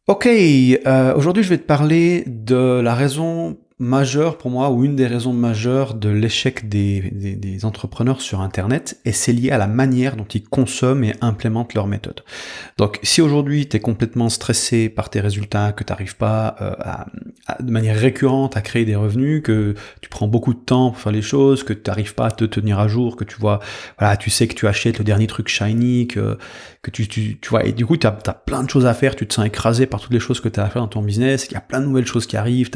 Ok, aujourd'hui je vais te parler de la raison majeure pour moi, ou une des raisons majeures de l'échec des entrepreneurs sur Internet, et c'est lié à la manière dont ils consomment et implémentent leurs méthodes. Donc si aujourd'hui tu es complètement stressé par tes résultats, que tu n'arrives pas de manière récurrente à créer des revenus, que tu prends beaucoup de temps pour faire les choses, que tu n'arrives pas à te tenir à jour, que tu vois, voilà, tu sais que tu achètes le dernier truc shiny, que tu vois, et du coup tu as plein de choses à faire, tu te sens écrasé par toutes les choses que tu as à faire dans ton business, il y a plein de nouvelles choses qui arrivent,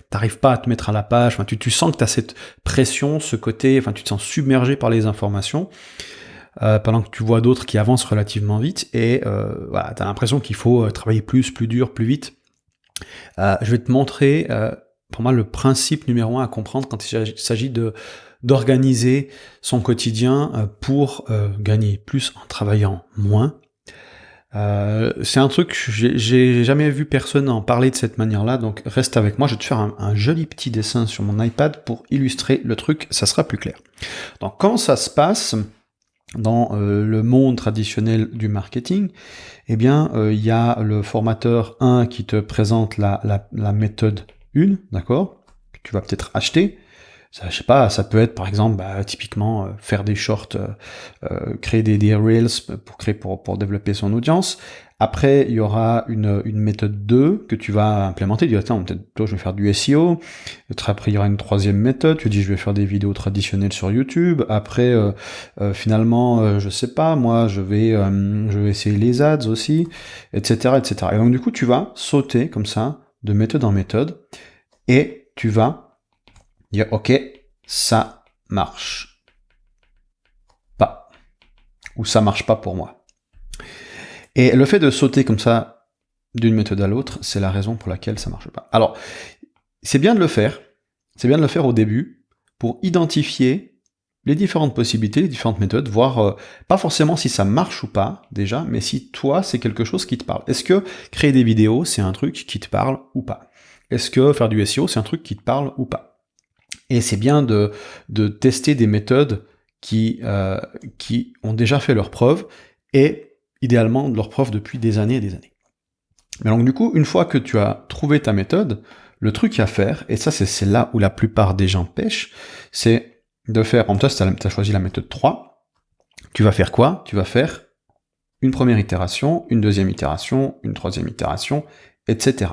t'arrives pas à te mettre à la page, enfin, tu sens que tu as cette pression, ce côté, enfin tu te sens submergé par les informations, pendant que tu vois d'autres qui avancent relativement vite, et voilà, tu as l'impression qu'il faut travailler plus dur, plus vite. Je vais te montrer, pour moi, le principe numéro 1 à comprendre quand il s'agit d'organiser son quotidien pour gagner plus en travaillant moins. C'est un truc, j'ai jamais vu personne en parler de cette manière-là, donc reste avec moi, je vais te faire un joli petit dessin sur mon iPad pour illustrer le truc, ça sera plus clair. Donc comment ça se passe dans le monde traditionnel du marketing? Eh bien, il y a le formateur 1 qui te présente la méthode 1, d'accord, que tu vas peut-être acheter. Ça, je sais pas, ça peut être par exemple, typiquement, faire des shorts, créer des reels pour développer son audience. Après, il y aura une méthode 2 que tu vas implémenter. Tu dis, attends, peut-être toi, je vais faire du SEO. Après, il y aura une troisième méthode. Tu dis, je vais faire des vidéos traditionnelles sur YouTube. Après, finalement, je sais pas, moi, je vais essayer les ads aussi, etc., etc. Et donc, du coup, tu vas sauter comme ça, de méthode en méthode, et tu vas dire, ok, ça marche pas, ou ça marche pas pour moi. Et le fait de sauter comme ça d'une méthode à l'autre, c'est la raison pour laquelle ça marche pas. Alors, c'est bien de le faire au début, pour identifier les différentes possibilités, les différentes méthodes, voir pas forcément si ça marche ou pas, déjà, mais si toi, c'est quelque chose qui te parle. Est-ce que créer des vidéos, c'est un truc qui te parle ou pas? Est-ce que faire du SEO, c'est un truc qui te parle ou pas? Et c'est bien de tester des méthodes qui ont déjà fait leurs preuves, et idéalement de leurs preuves depuis des années et des années. Mais donc du coup, une fois que tu as trouvé ta méthode, le truc à faire, et ça c'est là où la plupart des gens pêchent, c'est de faire, en toi, si tu as choisi la méthode 3, tu vas faire quoi? Tu vas faire une première itération, une deuxième itération, une troisième itération, etc.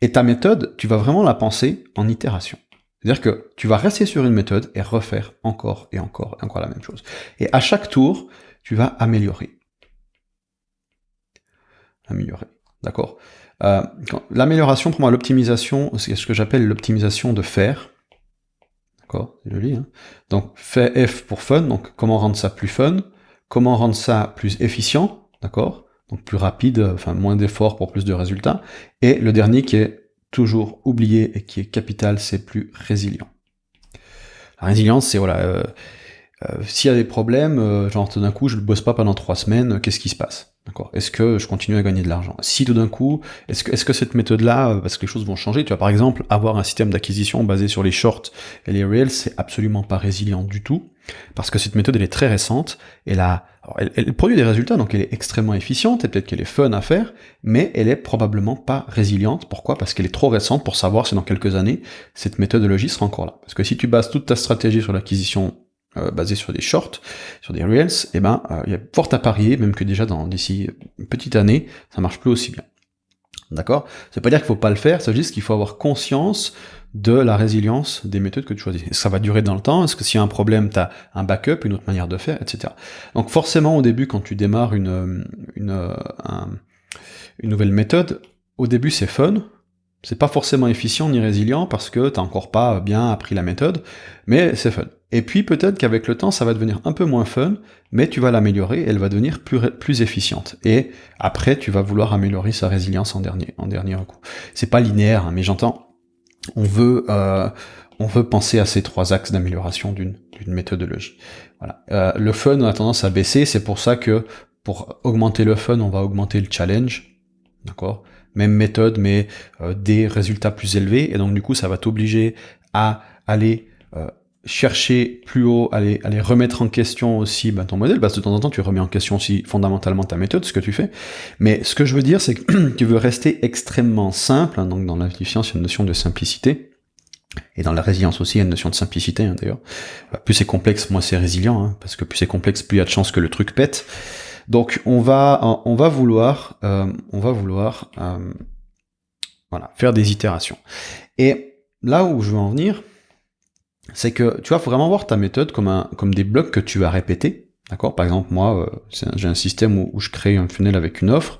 Et ta méthode, tu vas vraiment la penser en itération. C'est-à-dire que tu vas rester sur une méthode et refaire encore et encore et encore la même chose. Et à chaque tour, tu vas améliorer. D'accord. L'amélioration, pour moi, l'optimisation, c'est ce que j'appelle l'optimisation de faire. D'accord, c'est joli, hein. Donc, F pour fun, donc comment rendre ça plus fun, comment rendre ça plus efficient, d'accord, donc plus rapide, enfin moins d'efforts pour plus de résultats, et le dernier qui est toujours oublié et qui est capital, c'est plus résilient. La résilience, c'est voilà, s'il y a des problèmes, genre tout d'un coup je ne bosse pas pendant 3 semaines, qu'est-ce qui se passe? D'accord. Est-ce que je continue à gagner de l'argent? Si tout d'un coup, est-ce que cette méthode-là, parce que les choses vont changer, tu vas par exemple avoir un système d'acquisition basé sur les shorts et les reels, c'est absolument pas résilient du tout, parce que cette méthode elle est très récente, et elle produit des résultats, donc elle est extrêmement efficiente, et peut-être qu'elle est fun à faire, mais elle est probablement pas résiliente. Pourquoi? Parce qu'elle est trop récente pour savoir si dans quelques années, cette méthodologie sera encore là. Parce que si tu bases toute ta stratégie sur l'acquisition basé sur des shorts, sur des reels, et il y a fort à parier, même que déjà d'ici une petite année, ça marche plus aussi bien. D'accord? Ça veut pas dire qu'il faut pas le faire, c'est juste qu'il faut avoir conscience de la résilience des méthodes que tu choisis. Ça va durer dans le temps, est-ce que s'il y a un problème, tu as un backup, une autre manière de faire, etc. Donc forcément, au début, quand tu démarres une nouvelle méthode, au début c'est fun, c'est pas forcément efficient ni résilient parce que t'as encore pas bien appris la méthode, mais c'est fun. Et puis peut-être qu'avec le temps, ça va devenir un peu moins fun, mais tu vas l'améliorer, elle va devenir plus efficiente. Et après, tu vas vouloir améliorer sa résilience en dernier recours. C'est pas linéaire, hein, mais j'entends, on veut penser à ces 3 axes d'amélioration d'une méthodologie. Voilà. Le fun a tendance à baisser, c'est pour ça que pour augmenter le fun, on va augmenter le challenge, d'accord? Même méthode, mais des résultats plus élevés, et donc du coup, ça va t'obliger à aller chercher plus haut, aller remettre en question aussi ton modèle, parce que de temps en temps tu remets en question aussi fondamentalement ta méthode, ce que tu fais. Mais ce que je veux dire, c'est que tu veux rester extrêmement simple, hein, donc dans l'intelligence, il y a une notion de simplicité, et dans la résilience aussi, il y a une notion de simplicité, hein, d'ailleurs. Plus c'est complexe, moins c'est résilient, hein, parce que plus c'est complexe, plus il y a de chances que le truc pète. Donc on va vouloir voilà, faire des itérations. Et là où je veux en venir, c'est que tu vas vraiment voir ta méthode comme des blocs que tu vas répéter, d'accord? Par exemple, moi, j'ai un système où je crée un funnel avec une offre,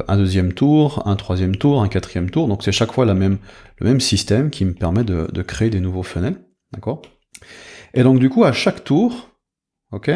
un deuxième tour, un troisième tour, un quatrième tour, donc c'est chaque fois le même système qui me permet de créer des nouveaux funnels, d'accord? Et donc du coup, à chaque tour, ok,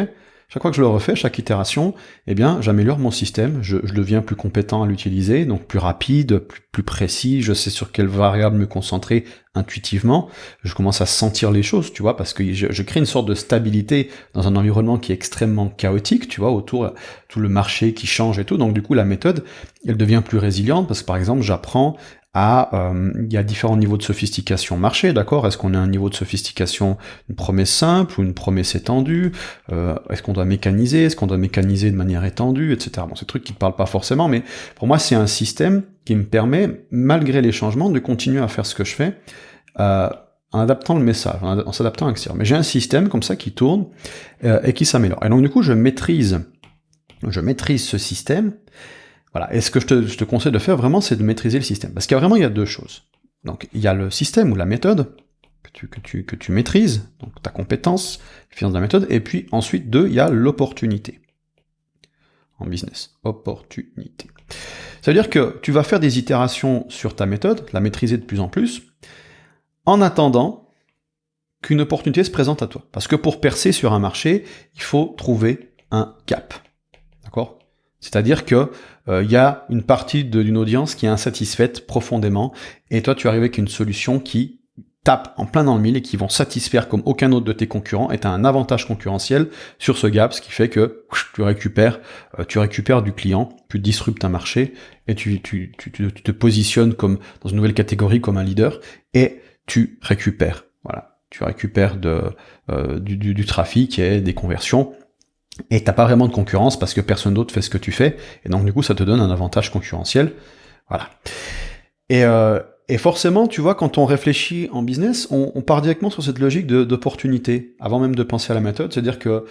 chaque fois que je le refais, chaque itération, eh bien, j'améliore mon système, je deviens plus compétent à l'utiliser, donc plus rapide, plus précis, je sais sur quelles variables me concentrer intuitivement, je commence à sentir les choses, tu vois, parce que je crée une sorte de stabilité dans un environnement qui est extrêmement chaotique, tu vois, autour, tout le marché qui change et tout, donc du coup, la méthode, elle devient plus résiliente, parce que par exemple, j'apprends il y a différents niveaux de sophistication marché, d'accord? Est-ce qu'on a un niveau de sophistication, une promesse simple ou une promesse étendue? Est-ce qu'on doit mécaniser? Est-ce qu'on doit mécaniser de manière étendue, etc. Bon, c'est des trucs qui ne parlent pas forcément, mais pour moi, c'est un système qui me permet, malgré les changements, de continuer à faire ce que je fais, en adaptant le message, en s'adaptant à l'extérieur. Mais j'ai un système comme ça qui tourne et qui s'améliore. Et donc, du coup, je maîtrise ce système. Voilà. Et ce que je te conseille de faire vraiment, c'est de maîtriser le système. Parce qu'il y a deux choses. Donc, il y a le système ou la méthode que tu maîtrises, donc ta compétence, l'efficience de la méthode, et puis ensuite, il y a l'opportunité. En business. Opportunité. Ça veut dire que tu vas faire des itérations sur ta méthode, la maîtriser de plus en plus, en attendant qu'une opportunité se présente à toi. Parce que pour percer sur un marché, il faut trouver un gap. D'accord ? C'est-à-dire que y a une partie d'une audience qui est insatisfaite profondément, et toi tu arrives avec une solution qui tape en plein dans le mille et qui vont satisfaire comme aucun autre de tes concurrents, et tu as un avantage concurrentiel sur ce gap, ce qui fait que tu récupères du client, tu disruptes un marché, et tu te positionnes comme dans une nouvelle catégorie comme un leader, et tu récupères du trafic et des conversions. Et t'as pas vraiment de concurrence parce que personne d'autre fait ce que tu fais, et donc du coup ça te donne un avantage concurrentiel. Voilà. Et forcément, tu vois, quand on réfléchit en business, on part directement sur cette logique d'opportunité, avant même de penser à la méthode, c'est-à-dire que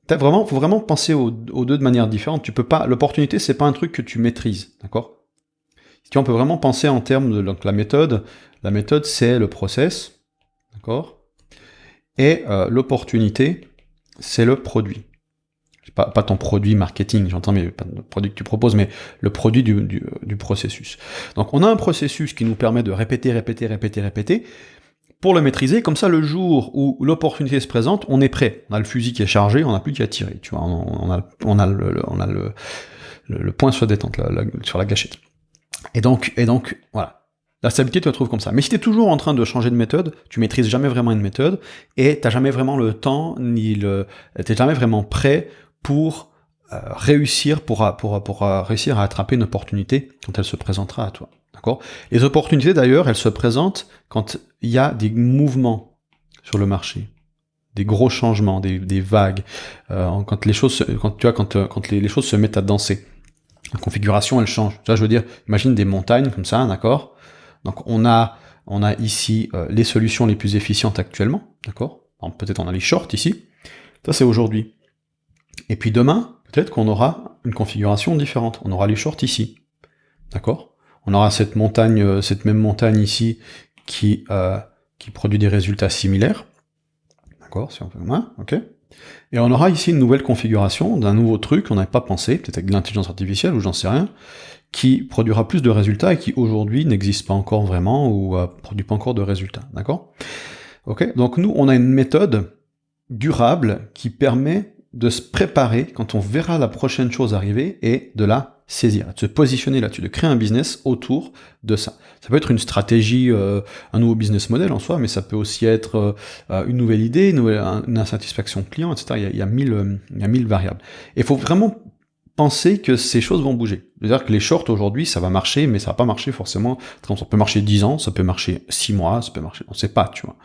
faut vraiment penser aux deux de manière différente. L'opportunité, c'est pas un truc que tu maîtrises, d'accord? Tu vois, on peut vraiment penser en termes de donc, la méthode. La méthode, c'est le process, d'accord? Et l'opportunité, c'est le produit. Pas ton produit marketing, j'entends, mais pas le produit que tu proposes, mais le produit du processus. Donc on a un processus qui nous permet de répéter, pour le maîtriser, comme ça le jour où l'opportunité se présente, on est prêt. On a le fusil qui est chargé, on n'a plus qu'à tirer, tu vois, on a le point sur la détente, sur la gâchette. Et donc, voilà. La stabilité, tu la trouves comme ça. Mais si tu es toujours en train de changer de méthode, tu maîtrises jamais vraiment une méthode, et t'as jamais vraiment le temps, t'es jamais vraiment prêt pour réussir à attraper une opportunité quand elle se présentera à toi. D'accord ? Les opportunités d'ailleurs, elles se présentent quand il y a des mouvements sur le marché, des gros changements, des vagues, quand les choses se mettent à danser. La configuration, elle change. Ça, je veux dire, imagine des montagnes comme ça, d'accord ? Donc on a ici les solutions les plus efficientes actuellement, d'accord ? Peut-être on a les shorts ici. Ça c'est aujourd'hui. Et puis demain, peut-être qu'on aura une configuration différente. On aura les shorts ici. D'accord ? On aura cette même montagne ici qui produit des résultats similaires. D'accord ? Si on fait moins, ok ? Et on aura ici une nouvelle configuration d'un nouveau truc qu'on n'avait pas pensé, peut-être avec de l'intelligence artificielle ou j'en sais rien, qui produira plus de résultats et qui aujourd'hui n'existe pas encore vraiment ou produit pas encore de résultats. D'accord ? Ok ? Donc nous, on a une méthode durable qui permet de se préparer quand on verra la prochaine chose arriver et de la saisir, de se positionner là-dessus, de créer un business autour de ça. Ça peut être une stratégie, un nouveau business model en soi, mais ça peut aussi être une nouvelle idée, une insatisfaction client, etc. Il y a 1000 variables. Et il faut vraiment penser que ces choses vont bouger. C'est-à-dire que les shorts aujourd'hui, ça va marcher, mais ça va pas marcher forcément. Ça peut marcher 10 ans, ça peut marcher 6 mois, ça peut marcher, on sait pas, tu vois.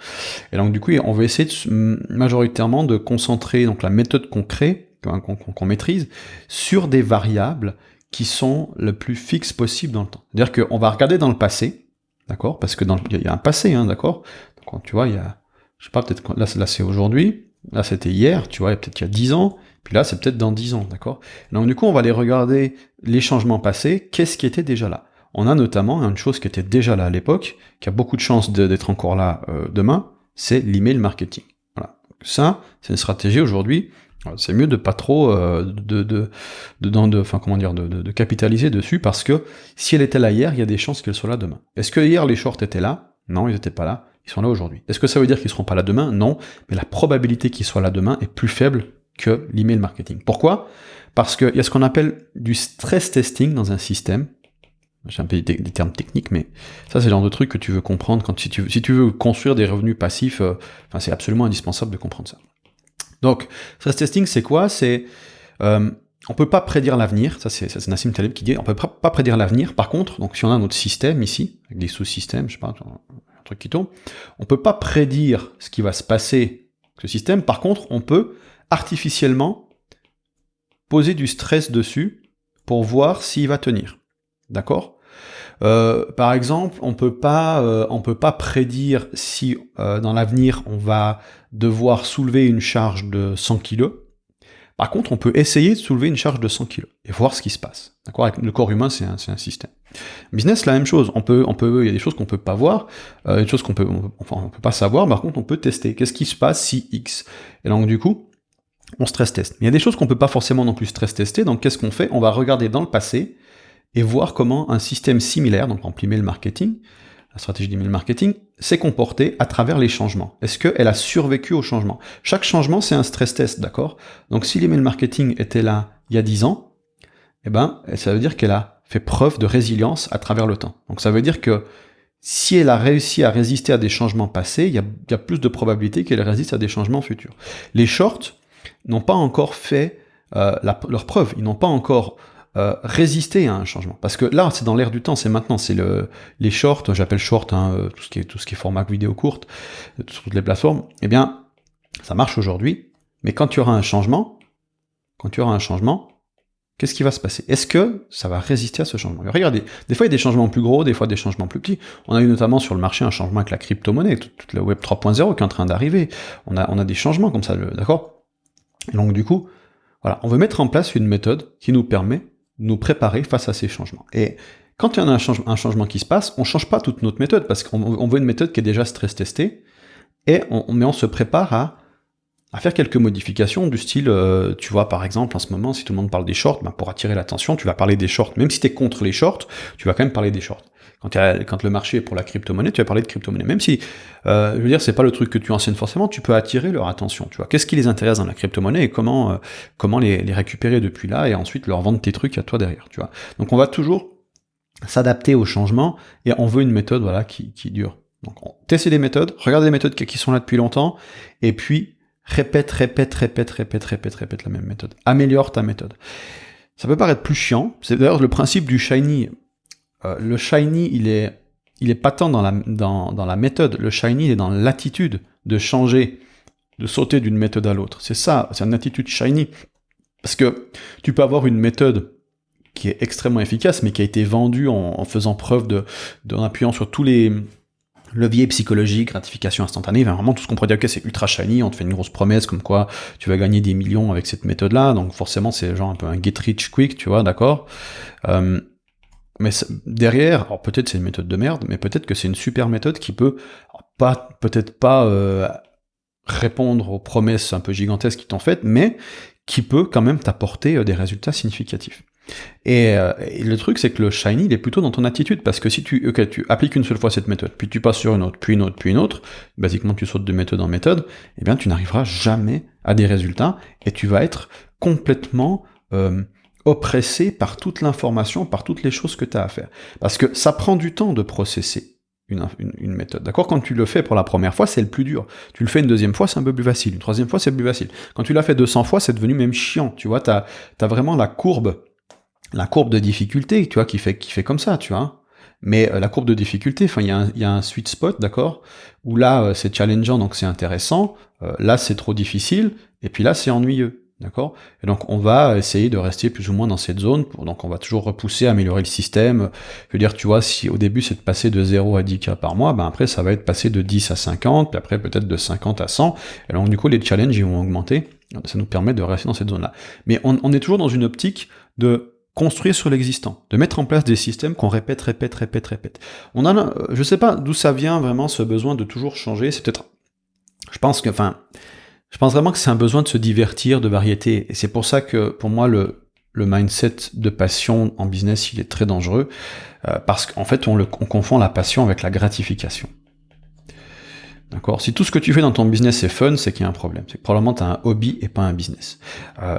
Et donc du coup, on va essayer majoritairement de concentrer donc la méthode qu'on crée, qu'on maîtrise, sur des variables qui sont le plus fixes possible dans le temps. C'est-à-dire qu'on va regarder dans le passé, d'accord, parce que il y a un passé, hein, d'accord. Donc tu vois, il y a, je sais pas, peut-être là c'est aujourd'hui. Là, c'était hier, tu vois, peut-être il y a 10 ans, puis là, c'est peut-être dans 10 ans, d'accord? Donc, du coup, on va aller regarder les changements passés, qu'est-ce qui était déjà là? On a notamment une chose qui était déjà là à l'époque, qui a beaucoup de chances d'être encore là demain, c'est l'email marketing. Voilà. Ça, c'est une stratégie aujourd'hui, c'est mieux de pas trop de capitaliser dessus, parce que si elle était là hier, il y a des chances qu'elle soit là demain. Est-ce que hier, les shorts étaient là? Non, ils n'étaient pas là. Ils sont là aujourd'hui. Est-ce que ça veut dire qu'ils seront pas là demain? Non, mais la probabilité qu'ils soient là demain est plus faible que l'email marketing. Pourquoi? Parce qu'il y a ce qu'on appelle du stress testing dans un système. J'ai un peu des termes techniques, mais ça c'est le genre de truc que tu veux comprendre si tu veux construire des revenus passifs. C'est absolument indispensable de comprendre ça. Donc, stress testing, c'est quoi? C'est on peut pas prédire l'avenir, ça c'est Nassim Taleb qui dit, on peut pas prédire l'avenir. Par contre, donc si on a notre système ici, avec des sous-systèmes, je sais pas, un truc qui tourne, on peut pas prédire ce qui va se passer avec ce système. Par contre, on peut artificiellement poser du stress dessus pour voir s'il va tenir. D'accord? Par exemple, on peut pas prédire si dans l'avenir on va devoir soulever une charge de 100 kg. Par contre, on peut essayer de soulever une charge de 100 kg et voir ce qui se passe. D'accord? Avec le corps humain, c'est un système. Business, la même chose. Il y a des choses qu'on peut pas voir, des choses on peut pas savoir. Par contre, on peut tester. Qu'est-ce qui se passe si X? Et donc, du coup, on stress teste. Mais il y a des choses qu'on peut pas forcément non plus stress tester. Donc, qu'est-ce qu'on fait? On va regarder dans le passé et voir comment un système similaire, donc en email marketing, la stratégie d'email marketing, s'est comportée à travers les changements. Est-ce qu'elle a survécu aux changements? Chaque changement, c'est un stress test, d'accord? Donc si l'email marketing était là il y a 10 ans, ça veut dire qu'elle a fait preuve de résilience à travers le temps. Donc ça veut dire que si elle a réussi à résister à des changements passés, il y a plus de probabilité qu'elle résiste à des changements futurs. Les shorts n'ont pas encore fait leur preuve, ils n'ont pas encore résister à un changement. Parce que là, c'est dans l'air du temps, c'est maintenant, c'est les shorts, j'appelle short, tout ce qui est format vidéo courte, sur toutes les plateformes, ça marche aujourd'hui, mais quand tu auras un changement, qu'est-ce qui va se passer? Est-ce que ça va résister à ce changement? Regardez, des fois il y a des changements plus gros, des fois des changements plus petits. On a eu notamment sur le marché un changement avec la crypto-monnaie, toute la web 3.0 qui est en train d'arriver. On a des changements comme ça, d'accord? Et donc du coup, voilà, on veut mettre en place une méthode qui nous permet nous préparer face à ces changements. Et quand il y en a un changement qui se passe, on change pas toute notre méthode, parce qu'on veut une méthode qui est déjà stress testée, et on se prépare à faire quelques modifications du style, tu vois, par exemple, en ce moment, si tout le monde parle des shorts, pour attirer l'attention, tu vas parler des shorts. Même si tu es contre les shorts, tu vas quand même parler des shorts. Quand le marché est pour la crypto-monnaie, tu vas parler de crypto-monnaie. Même si, je veux dire, c'est pas le truc que tu enseignes forcément, tu peux attirer leur attention, tu vois. Qu'est-ce qui les intéresse dans la crypto-monnaie et comment les récupérer depuis là et ensuite leur vendre tes trucs à toi derrière, tu vois. Donc on va toujours s'adapter aux changements et on veut une méthode, voilà, qui dure. Donc on teste des méthodes, regarde des méthodes qui sont là depuis longtemps et puis répète la même méthode. Améliore ta méthode. Ça peut paraître plus chiant, c'est d'ailleurs le principe du shiny. Le shiny, il est pas tant dans la méthode, le shiny, il est dans l'attitude de changer, de sauter d'une méthode à l'autre. C'est ça, c'est une attitude shiny. Parce que tu peux avoir une méthode qui est extrêmement efficace, mais qui a été vendue en faisant preuve en appuyant sur tous les leviers psychologiques, gratification instantanée, vraiment tout ce qu'on pourrait dire, ok, c'est ultra shiny, on te fait une grosse promesse comme quoi tu vas gagner des millions avec cette méthode-là, donc forcément c'est genre un peu un get rich quick, tu vois, d'accord. Mais derrière, alors peut-être c'est une méthode de merde, mais peut-être que c'est une super méthode qui peut peut-être pas répondre aux promesses un peu gigantesques qui t'ont faites, mais qui peut quand même t'apporter des résultats significatifs. Et le truc, c'est que le shiny, il est plutôt dans ton attitude, parce que si tu appliques une seule fois cette méthode, puis tu passes sur une autre, puis une autre, puis une autre, basiquement tu sautes de méthode en méthode, eh bien tu n'arriveras jamais à des résultats, et tu vas être complètement oppressé par toute l'information, par toutes les choses que tu as à faire. Parce que ça prend du temps de processer une méthode. D'accord? Quand tu le fais pour la première fois, c'est le plus dur. Tu le fais une deuxième fois, c'est un peu plus facile. Une troisième fois, c'est plus facile. Quand tu l'as fait 200 fois, c'est devenu même chiant. Tu vois, t'as vraiment la courbe de difficulté, tu vois, qui fait comme ça, tu vois. Mais la courbe de difficulté, enfin, il y a un sweet spot, d'accord, où là, c'est challengeant, donc c'est intéressant. Là, c'est trop difficile. Et puis là, c'est ennuyeux. D'accord? Et donc, on va essayer de rester plus ou moins dans cette zone. Donc, on va toujours repousser, améliorer le système. Je veux dire, tu vois, si au début, c'est de passer de 0 à 10 cas par mois, ben après, ça va être passer de 10 à 50, puis après, peut-être de 50 à 100. Et donc, du coup, les challenges, ils vont augmenter. Ça nous permet de rester dans cette zone-là. Mais on est toujours dans une optique de construire sur l'existant, de mettre en place des systèmes qu'on répète. On a, je sais pas d'où ça vient vraiment ce besoin de toujours changer. C'est peut-être, je pense vraiment que c'est un besoin de se divertir, de variété. Et c'est pour ça que, pour moi, le mindset de passion en business, il est très dangereux, parce qu'en fait, on confond la passion avec la gratification. D'accord? Si tout ce que tu fais dans ton business est fun, c'est qu'il y a un problème. C'est que probablement tu as un hobby et pas un business.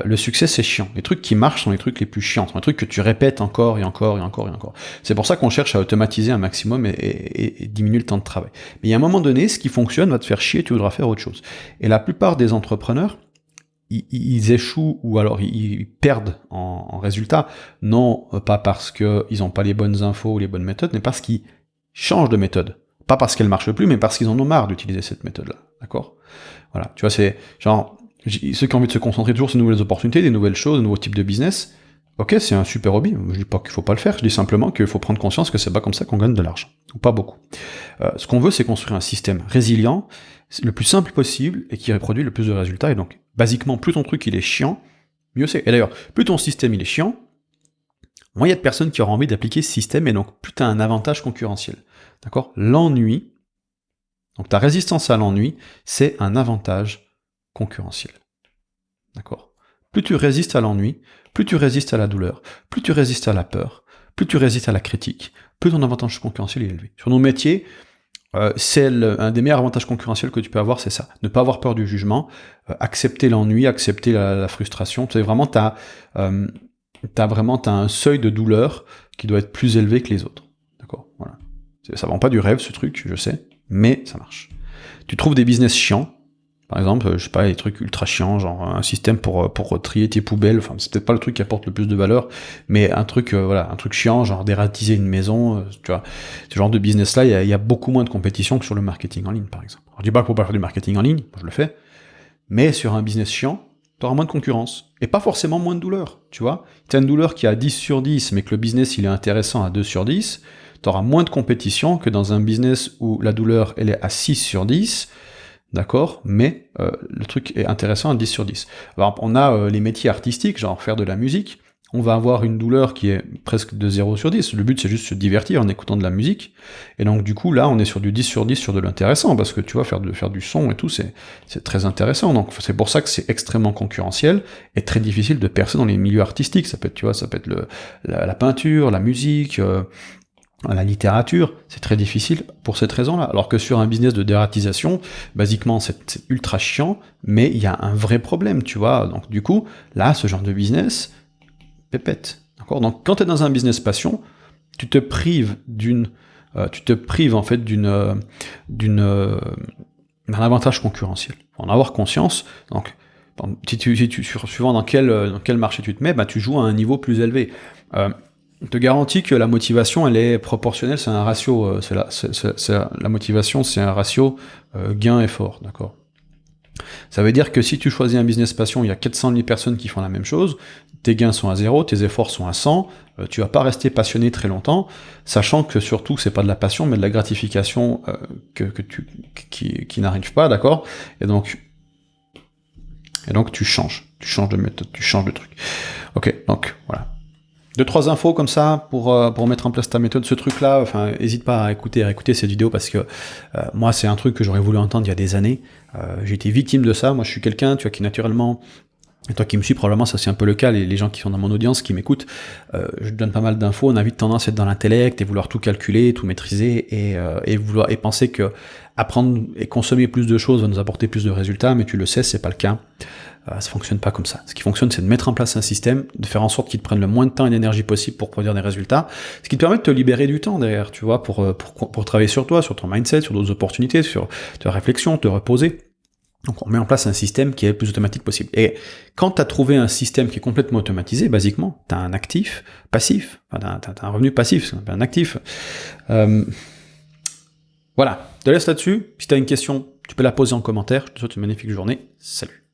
Le succès, c'est chiant. Les trucs qui marchent sont les trucs les plus chiants. Ce sont les trucs que tu répètes encore et encore et encore et encore. C'est pour ça qu'on cherche à automatiser un maximum et diminuer le temps de travail. Mais il y a un moment donné, ce qui fonctionne va te faire chier, tu voudras faire autre chose. Et la plupart des entrepreneurs, ils échouent ou alors ils perdent en résultat, non pas parce qu'ils n'ont pas les bonnes infos ou les bonnes méthodes, mais parce qu'ils changent de méthode. Pas parce qu'elle marche plus, mais parce qu'ils en ont marre d'utiliser cette méthode-là. D'accord? Voilà. Tu vois, c'est genre, ceux qui ont envie de se concentrer toujours sur de nouvelles opportunités, des nouvelles choses, de nouveaux types de business. Ok, c'est un super hobby. Je dis pas qu'il faut pas le faire. Je dis simplement qu'il faut prendre conscience que c'est pas comme ça qu'on gagne de l'argent. Ou pas beaucoup. Ce qu'on veut, c'est construire un système résilient, le plus simple possible et qui reproduit le plus de résultats. Et donc, basiquement, plus ton truc il est chiant, mieux c'est. Et d'ailleurs, plus ton système il est chiant, moins il y a de personnes qui auront envie d'appliquer ce système et donc plus tu as un avantage concurrentiel. D'accord? L'ennui, donc ta résistance à l'ennui, c'est un avantage concurrentiel. D'accord? Plus tu résistes à l'ennui, plus tu résistes à la douleur, plus tu résistes à la peur, plus tu résistes à la critique, plus ton avantage concurrentiel est élevé. Sur nos métiers, un des meilleurs avantages concurrentiels que tu peux avoir, c'est ça. Ne pas avoir peur du jugement, accepter l'ennui, accepter la frustration. Tu sais, vraiment, t'as un seuil de douleur qui doit être plus élevé que les autres. D'accord? Voilà. Ça vend pas du rêve, ce truc, je sais, mais ça marche. Tu trouves des business chiants, par exemple, je sais pas, des trucs ultra chiants, genre un système pour trier tes poubelles, enfin, c'est peut-être pas le truc qui apporte le plus de valeur, mais un truc, un truc chiant, genre dératiser une maison, tu vois, ce genre de business-là, il y a beaucoup moins de compétition que sur le marketing en ligne, par exemple. Alors, je dis pas qu'il faut pas faire du marketing en ligne, moi je le fais, mais sur un business chiant, tu auras moins de concurrence, et pas forcément moins de douleur, tu vois. Tu as une douleur qui est à 10 sur 10, mais que le business, il est intéressant à 2 sur 10, tu auras moins de compétition que dans un business où la douleur, elle est à 6 sur 10, d'accord, mais le truc est intéressant à 10 sur 10. Alors, on a les métiers artistiques, genre faire de la musique, on va avoir une douleur qui est presque de 0 sur 10. Le but, c'est juste se divertir en écoutant de la musique. Et donc, du coup, là, on est sur du 10 sur 10 sur de l'intéressant, parce que tu vois, faire du son et tout, c'est très intéressant. Donc, c'est pour ça que c'est extrêmement concurrentiel et très difficile de percer dans les milieux artistiques. Ça peut être, tu vois, ça peut être la peinture, la musique, la littérature, c'est très difficile pour cette raison-là. Alors que sur un business de dératisation, basiquement, c'est ultra chiant, mais il y a un vrai problème, tu vois. Donc, du coup, là, ce genre de business, pépette. D'accord? Donc, quand tu es dans un business passion, tu te prives en fait d'un avantage concurrentiel. Faut en avoir conscience. Donc, suivant dans quel marché tu te mets, bah, tu joues à un niveau plus élevé. Je te garantis que la motivation, elle est proportionnelle, c'est un ratio, la motivation, c'est un ratio gain-effort, d'accord? Ça veut dire que si tu choisis un business passion, il y a 400 000 personnes qui font la même chose, tes gains sont à 0, tes efforts sont à 100, tu vas pas rester passionné très longtemps, sachant que surtout, c'est pas de la passion, mais de la gratification qui n'arrive pas, d'accord? Et donc tu changes de méthode, tu changes de truc. Ok, donc voilà. 2-3 infos comme ça pour mettre en place ta méthode, ce truc-là. Enfin, hésite pas à réécouter cette vidéo parce que moi, c'est un truc que j'aurais voulu entendre il y a des années. J'ai été victime de ça. Moi, je suis quelqu'un, tu vois, qui naturellement, et toi qui me suis, probablement, ça c'est un peu le cas. Les gens qui sont dans mon audience, qui m'écoutent, je donne pas mal d'infos. On a vite tendance à être dans l'intellect et vouloir tout calculer, tout maîtriser et penser que apprendre et consommer plus de choses va nous apporter plus de résultats. Mais tu le sais, c'est pas le cas. Ça fonctionne pas comme ça. Ce qui fonctionne, c'est de mettre en place un système, de faire en sorte qu'il te prenne le moins de temps et d'énergie possible pour produire des résultats, ce qui te permet de te libérer du temps derrière, tu vois, pour travailler sur toi, sur ton mindset, sur d'autres opportunités, sur ta réflexion, te reposer. Donc on met en place un système qui est le plus automatique possible. Et quand tu as trouvé un système qui est complètement automatisé, basiquement, tu as un actif passif, enfin, t'as un revenu passif, c'est un actif. Voilà, je te laisse là-dessus. Si tu as une question, tu peux la poser en commentaire. Je te souhaite une magnifique journée. Salut.